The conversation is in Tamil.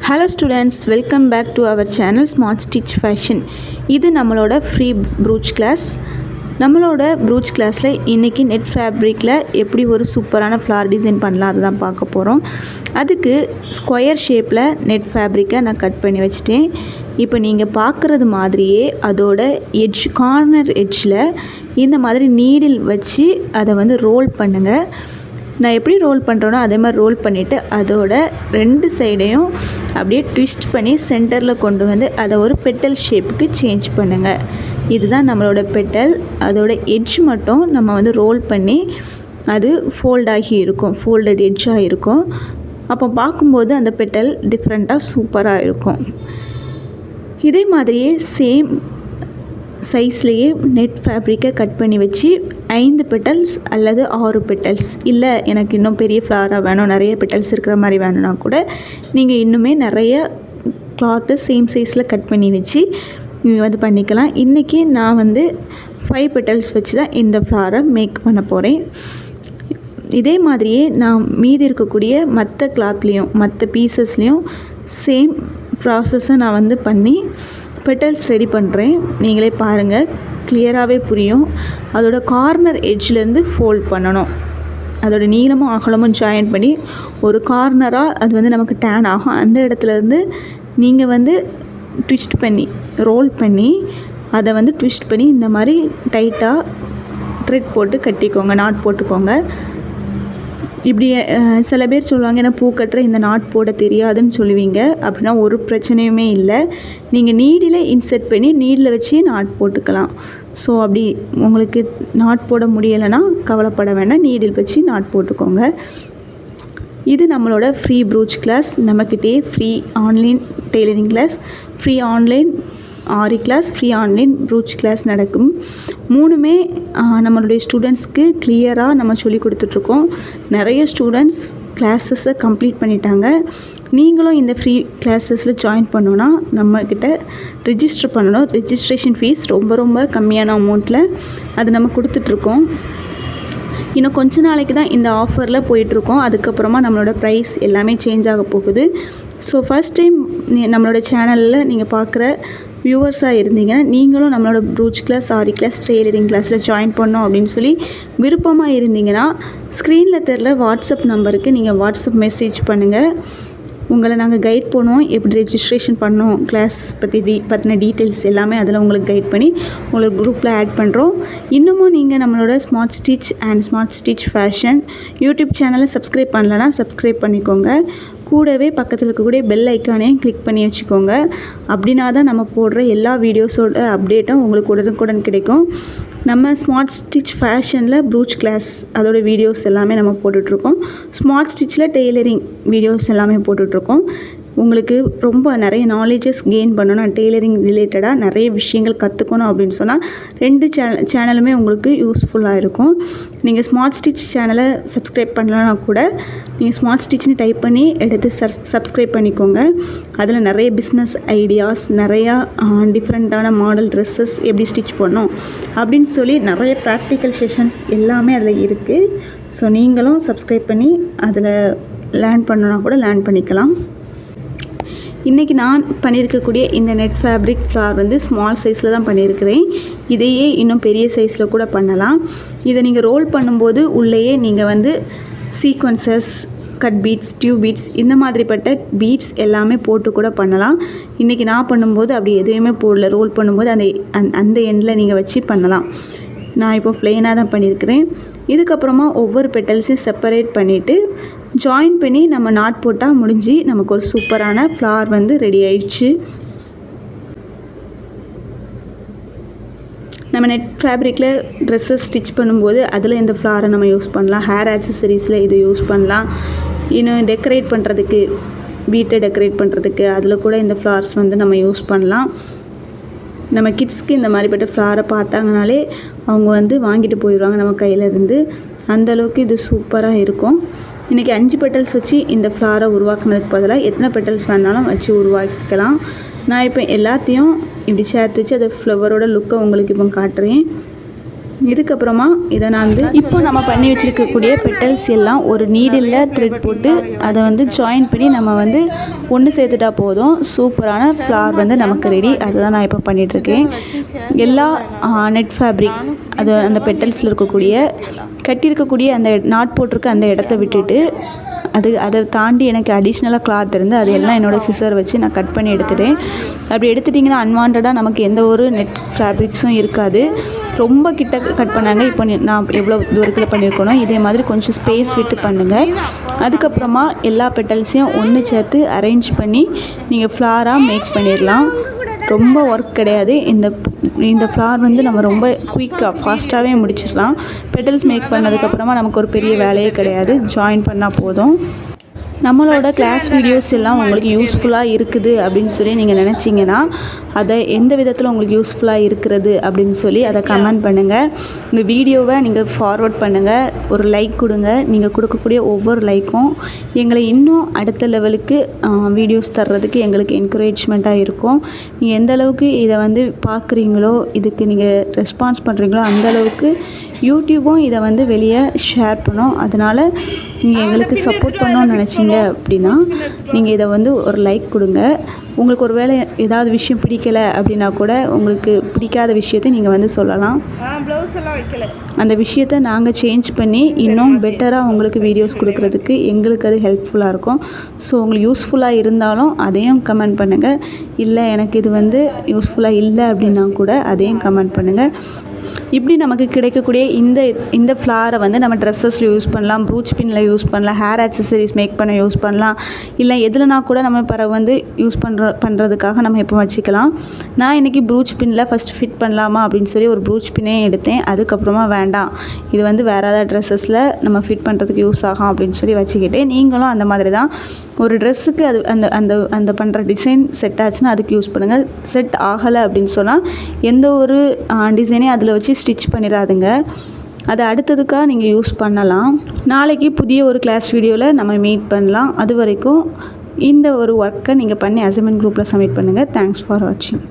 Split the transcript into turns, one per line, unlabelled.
Hello students, welcome back to our channel Smart Stitch Fashion. இது நம்மளோட ஃப்ரீ ப்ரூச் கிளாஸ். நம்மளோட ப்ரூச் கிளாஸில் இன்றைக்கி நெட் ஃபேப்ரிக்கில் எப்படி ஒரு சூப்பரான ஃப்ளார் டிசைன் பண்ணலாம் அதை தான் பார்க்க போகிறோம். அதுக்கு ஸ்கொயர் ஷேப்பில் நெட் ஃபேப்ரிக்கை நான் கட் பண்ணி வச்சுட்டேன். இப்போ நீங்கள் பார்க்குறது மாதிரியே அதோட எட்ஜ் கார்னர் எட்ஜில் இந்த மாதிரி நீடில் வச்சு அதை ரோல் பண்ணுங்கள். நான் எப்படி ரோல் பண்ணுறேனோ அதே மாதிரி ரோல் பண்ணிவிட்டு அதோட ரெண்டு சைடையும் அப்படியே ட்விஸ்ட் பண்ணி சென்டரில் கொண்டு வந்து அதை ஒரு பெட்டல் ஷேப்புக்கு சேஞ்ச் பண்ணுங்கள். இதுதான் நம்மளோட பெட்டல். அதோட எட்ஜ் மட்டும் நம்ம ரோல் பண்ணி அது ஃபோல்டாகி இருக்கும், ஃபோல்டட் எட்ஜாக இருக்கும். அப்போ பார்க்கும்போது அந்த பெட்டல் டிஃப்ரெண்ட்டாக சூப்பராக இருக்கும். இதே மாதிரியே சேம் சைஸ்லேயே நெட் ஃபேப்ரிக்கை கட் பண்ணி வச்சு 5 பெட்டல்ஸ் அல்லது 6 பெட்டல்ஸ், இல்லை எனக்கு இன்னும் பெரிய ஃப்ளாராக வேணும், நிறைய பெட்டல்ஸ் இருக்கிற மாதிரி வேணும்னா கூட நீங்கள் இன்னுமே நிறைய கிளாத்தை சேம் சைஸில் கட் பண்ணி வச்சு நீங்கள் பண்ணிக்கலாம். இன்றைக்கி நான் 5 பெட்டல்ஸ் வச்சு தான் இந்த ஃப்ளாரை மேக் பண்ண போகிறேன். இதே மாதிரியே நான் மீதி இருக்கக்கூடிய மற்ற கிளாத்லேயும் மற்ற பீசஸ்லேயும் சேம் ப்ராசஸை நான் பண்ணி பெட்டல்ஸ் ரெடி பண்ணுறேன். நீங்களே பாருங்கள், கிளியராகவே புரியும். அதோட கார்னர் எட்ஜ்லேருந்து ஃபோல்ட் பண்ணணும். அதோட நீளமும் அகலமும் ஜாயின் பண்ணி ஒரு கார்னராக அது நமக்கு டேன் ஆகும். அந்த இடத்துலேருந்து நீங்கள் ட்விஸ்ட் பண்ணி ரோல் பண்ணி அதை ட்விஸ்ட் பண்ணி இந்த மாதிரி டைட்டாக த்ரெட் போட்டு கட்டிக்கோங்க, நாட் போட்டுக்கோங்க. இப்படி சில பேர் சொல்லுவாங்க, ஏன்னா பூ கட்டுற இந்த நாட் போட தெரியாதுன்னு சொல்லுவீங்க. அப்படின்னா ஒரு பிரச்சனையுமே இல்லை. நீங்கள் நீடில் இன்செர்ட் பண்ணி நீடில் வச்சு நாட் போட்டுக்கலாம். ஸோ அப்படி உங்களுக்கு நாட் போட முடியலைன்னா கவலைப்பட வேண்டாம், நீடில் வச்சு நாட் போட்டுக்கோங்க. இது நம்மளோட ஃப்ரீ ப்ரூச் கிளாஸ். நம்மக்கிட்டே free online tailoring class, free online aari class, free online brooch class நடக்கும். மூணுமே நம்மளுடைய ஸ்டூடெண்ட்ஸ்க்கு கிளியராக நம்ம சொல்லி கொடுத்துட்ருக்கோம். நிறைய ஸ்டூடெண்ட்ஸ் கிளாஸஸை கம்ப்ளீட் பண்ணிட்டாங்க. நீங்களும் இந்த ஃப்ரீ கிளாஸஸில் ஜாயின் பண்ணணுன்னா நம்மக்கிட்ட ரிஜிஸ்டர் பண்ணணும். ரிஜிஸ்ட்ரேஷன் ஃபீஸ் ரொம்ப கம்மியான அமௌண்ட்டில் அது நம்ம கொடுத்துட்ருக்கோம். இன்னும் கொஞ்ச நாளைக்கு தான் இந்த ஆஃபரில் போயிட்டுருக்கோம். அதுக்கப்புறமா நம்மளோட ப்ரைஸ் எல்லாமே சேஞ்ச் ஆக போகுது. ஸோ ஃபஸ்ட் டைம் நம்மளோட சேனலில் நீங்கள் பார்க்குற வியூவர்ஸாக இருந்தீங்கன்னா நீங்களும் நம்மளோட ப்ரூச் கிளாஸ், ஆரி கிளாஸ், டெய்லரிங் கிளாஸில் ஜாயின் பண்ணோம் அப்படின்னு சொல்லி விருப்பமாக இருந்தீங்கன்னா ஸ்க்ரீனில் தெரில வாட்ஸ்அப் நம்பருக்கு நீங்கள் வாட்ஸ்அப் மெசேஜ் பண்ணுங்கள். உங்களை நாங்கள் கைட் பண்ணுவோம். எப்படி ரெஜிஸ்ட்ரேஷன் பண்ணோம், கிளாஸ் பற்றின டீட்டெயில்ஸ் எல்லாமே அதில் உங்களுக்கு கைட் பண்ணி உங்களுக்கு குரூப்பில் ஆட் பண்ணுறோம். இன்னமும் நீங்கள் நம்மளோட smart stitch and smart stitch fashion YouTube சேனலை சப்ஸ்கிரைப் பண்ணலன்னா சப்ஸ்கிரைப் பண்ணிக்கோங்க. கூடவே பக்கத்தில் இருக்கக்கூடிய பெல் ஐக்கானையும் கிளிக் பண்ணி வச்சுக்கோங்க. அப்படின்னா தான் நம்ம போடுற எல்லா வீடியோஸோட அப்டேட்டும் உங்களுக்கு உடனுக்குடன் கிடைக்கும். நம்ம ஸ்மார்ட் ஸ்டிச் ஃபேஷனில் ப்ரூச் கிளாஸ் அதோட வீடியோஸ் எல்லாமே நம்ம போட்டுட்ருக்கோம். ஸ்மார்ட் ஸ்டிச்சில் டெய்லரிங் வீடியோஸ் எல்லாமே போட்டுட்ருக்கோம். உங்களுக்கு ரொம்ப நிறைய நாலேஜஸ் கெயின் பண்ணணும், டெய்லரிங் ரிலேட்டடாக நிறைய விஷயங்கள் கற்றுக்கணும் அப்படின்னு சொன்னால் 2 சேனலுமே உங்களுக்கு யூஸ்ஃபுல்லாக இருக்கும். நீங்கள் ஸ்மார்ட் ஸ்டிச் சேனலை சப்ஸ்கிரைப் பண்ணலன்னா கூட நீங்கள் ஸ்மார்ட் ஸ்டிச்னு டைப் பண்ணி எடுத்து சப்ஸ்கிரைப் பண்ணிக்கோங்க. அதில் நிறைய பிஸ்னஸ் ஐடியாஸ், நிறையா டிஃப்ரெண்ட்டான மாடல் ட்ரெஸ்ஸஸ் எப்படி ஸ்டிச் பண்ணணும் அப்படின்னு சொல்லி நிறைய ப்ராக்டிக்கல் செஷன்ஸ் எல்லாமே அதில் இருக்குது. ஸோ நீங்களும் சப்ஸ்கிரைப் பண்ணி அதில் லேர்ன் பண்ணணுன்னா கூட லேர்ன் பண்ணிக்கலாம். இன்றைக்கி நான் பண்ணியிருக்கக்கூடிய இந்த நெட் ஃபேப்ரிக் ஃப்ளார் ஸ்மால் சைஸில் தான் பண்ணியிருக்கிறேன். இதையே இன்னும் பெரிய சைஸில் கூட பண்ணலாம். இதை நீங்கள் ரோல் பண்ணும்போது உள்ளேயே நீங்கள் sequences, cut beads, tube beads, இந்த மாதிரிப்பட்ட பீட்ஸ் எல்லாமே போட்டு கூட பண்ணலாம். இன்றைக்கி நான் பண்ணும்போது அப்படி எதுவுமே போடல. ரோல் பண்ணும்போது அந்த எண்டில் நீங்கள் வச்சு பண்ணலாம். நான் இப்போ ப்ளெயினாக தான் பண்ணியிருக்கிறேன். இதுக்கப்புறமா ஒவ்வொரு பெட்டல்ஸையும் செப்பரேட் பண்ணிவிட்டு ஜாயின் பண்ணி நம்ம நாட் போட்டால் முடிஞ்சு நமக்கு ஒரு சூப்பரான ஃப்ளார் ரெடி ஆயிடுச்சு. நம்ம நெட் ஃபேப்ரிக்கில் ட்ரெஸ்ஸஸ் ஸ்டிச் பண்ணும்போது அதில் இந்த ஃப்ளாரை நம்ம யூஸ் பண்ணலாம். ஹேர் ஆக்சசரிஸில் இது யூஸ் பண்ணலாம். இன்னும் டெக்கரேட் பண்ணுறதுக்கு, வீட்டை டெக்கரேட் பண்ணுறதுக்கு அதில் கூட இந்த ஃப்ளார்ஸ் நம்ம யூஸ் பண்ணலாம். நம்ம கிட்ஸ்க்கு இந்த மாதிரிப்பட்ட ஃப்ளாரை பார்த்தாங்கனாலே அவங்க வாங்கிட்டு போயிடுவாங்க நம்ம கையிலேருந்து. அந்தளவுக்கு இது சூப்பராக இருக்கும். இன்றைக்கி 5 பெட்டல்ஸ் வச்சு இந்த ஃப்ளாரை உருவாக்குனதுக்கு பதிலாக எத்தனை பெட்டல்ஸ் வேணாலும் வச்சு உருவாக்கிக்கலாம். நான் இப்போ எல்லாத்தையும் இப்படி சேர்த்து வச்சு அதை ஃப்ளவரோட லுக்கை உங்களுக்கு இப்போ காட்டுறேன். இதுக்கப்புறமா இதை நான் வந்து இப்போ நம்ம பண்ணி வச்சுருக்கக்கூடிய பெட்டல்ஸ் எல்லாம் ஒரு நீடில் த்ரெட் போட்டு அதை வந்து ஜாயின் பண்ணி நம்ம வந்து ஒன்று சேர்த்துட்டா போதும். சூப்பரான ஃப்ளார் வந்து நமக்கு ரெடி. அதுதான் நான் இப்போ பண்ணிகிட்ருக்கேன். எல்லா நெட் ஃபேப்ரிக் அது அந்த பெட்டல்ஸில் இருக்கக்கூடிய கட்டியிருக்கக்கூடிய அந்த நாட் போட்டிருக்க அந்த இடத்த விட்டுட்டு அதை தாண்டி எனக்கு அடிஷ்னலாக கிளாத் இருந்து அது எல்லாம் என்னோடய சிசர் வச்சு நான் கட் பண்ணி எடுத்துட்டேன். அப்படி எடுத்துட்டிங்கன்னா அன்வான்டாக நமக்கு எந்த ஒரு நெட் ஃபேப்ரிக்ஸும் இருக்காது. ரொம்ப கிட்ட கட் பண்ணாங்க. இப்போ நான் எவ்வளோ தூரத்தில் பண்ணியிருக்கணும் இதே மாதிரி கொஞ்சம் ஸ்பேஸ் விட்டு பண்ணுங்கள். அதுக்கப்புறமா எல்லா பெட்டல்ஸையும் ஒன்று சேர்த்து அரேஞ்ச் பண்ணி நீங்கள் ஃப்ளாராக மேக் பண்ணிடலாம். ரொம்ப ஒர்க் கிடையாது. இந்த ஃப்ளார் வந்து நம்ம ரொம்ப குயிக்காக ஃபாஸ்ட்டாகவே முடிச்சிடலாம். பெட்டல்ஸ் மேக் பண்ணதுக்கப்புறமா நமக்கு ஒரு பெரிய வேலையே கிடையாது. ஜாயின் பண்ணால் போதும். நம்மளோட கிளாஸ் வீடியோஸ் எல்லாம் உங்களுக்கு யூஸ்ஃபுல்லாக இருக்குது அப்படின்னு சொல்லி நீங்கள் நினச்சிங்கன்னா அதை எந்த விதத்தில் உங்களுக்கு யூஸ்ஃபுல்லாக இருக்கிறது அப்படின்னு சொல்லி அதை கமெண்ட் பண்ணுங்கள். இந்த வீடியோவை நீங்கள் ஃபார்வர்ட் பண்ணுங்கள். ஒரு லைக் கொடுங்க. நீங்கள் கொடுக்கக்கூடிய ஒவ்வொரு லைக்கும் எங்களை இன்னும் அடுத்த லெவலுக்கு வீடியோஸ் தர்றதுக்கு எங்களுக்கு என்கரேஜ்மெண்ட்டாக இருக்கும். நீங்கள் எந்த அளவுக்கு இதை வந்து பார்க்குறீங்களோ இதுக்கு நீங்கள் ரெஸ்பான்ஸ் பண்ணுறீங்களோ அந்தளவுக்கு யூடியூப்பும் இதை வந்து வெளியே ஷேர் பண்ணும். அதனால் நீங்கள் எங்களுக்கு சப்போர்ட் பண்ணணும்னு நினச்சிங்க அப்படின்னா நீங்கள் இதை வந்து ஒரு லைக் கொடுங்க. உங்களுக்கு ஒரு வேளை ஏதாவது விஷயம் பிடிக்கலை அப்படின்னா கூட உங்களுக்கு பிடிக்காத விஷயத்தை நீங்கள் வந்து சொல்லலாம். அந்த விஷயத்தை நாங்கள் சேஞ்ச் பண்ணி இன்னும் பெட்டராக உங்களுக்கு வீடியோஸ் கொடுக்குறதுக்கு எங்களுக்கு அது ஹெல்ப்ஃபுல்லாக இருக்கும். ஸோ உங்களுக்கு யூஸ்ஃபுல்லாக இருந்தாலும் அதையும் கமெண்ட் பண்ணுங்கள். இல்லை எனக்கு இது வந்து யூஸ்ஃபுல்லாக இல்லை அப்படின்னா கூட அதையும் கமெண்ட் பண்ணுங்கள். இப்படி நமக்கு கிடைக்கக்கூடிய இந்த ஃப்ளாரை வந்து நம்ம ட்ரெஸ்ஸஸில் யூஸ் பண்ணலாம், ப்ரூச் பின்னில் யூஸ் பண்ணலாம், ஹேர் ஆக்சசரிஸ் மேக் பண்ண யூஸ் பண்ணலாம். இல்லை எதுலனா கூட நம்ம பிறகு வந்து யூஸ் பண்ணுறதுக்காக நம்ம எப்போ வச்சுக்கலாம். நான் இன்றைக்கி ப்ரூச் பின்னில் ஃபஸ்ட் ஃபிட் பண்ணலாமா அப்படின்னு சொல்லி ஒரு ப்ரூச் பின்னே எடுத்தேன். அதுக்கப்புறமா வேண்டாம் இது வந்து வேறு ஏதாவது ட்ரெஸ்ஸஸில் நம்ம ஃபிட் பண்ணுறதுக்கு யூஸ் ஆகும் அப்படின்னு சொல்லி வச்சுக்கிட்டேன். நீங்களும் அந்த மாதிரி தான் ஒரு ட்ரெஸ்ஸுக்கு அது அந்த பண்ணுற டிசைன் செட் ஆச்சுன்னா அதுக்கு யூஸ் பண்ணுங்கள். செட் ஆகலை அப்படின்னு சொன்னால் எந்த ஒரு டிசைனையும் அதில் வச்சு ஸ்டிச் பண்ணிடாதுங்க. அதை அடுத்ததுக்காக நீங்கள் யூஸ் பண்ணலாம். நாளைக்கு புதிய ஒரு கிளாஸ் வீடியோவில் நம்ம மீட் பண்ணலாம். அது வரைக்கும் இந்த ஒரு ஒர்க்கை நீங்கள் பண்ணி அசைன்மெண்ட் குரூப்பில் சப்மிட் பண்ணுங்கள். தேங்க்ஸ் ஃபார் வாட்சிங்.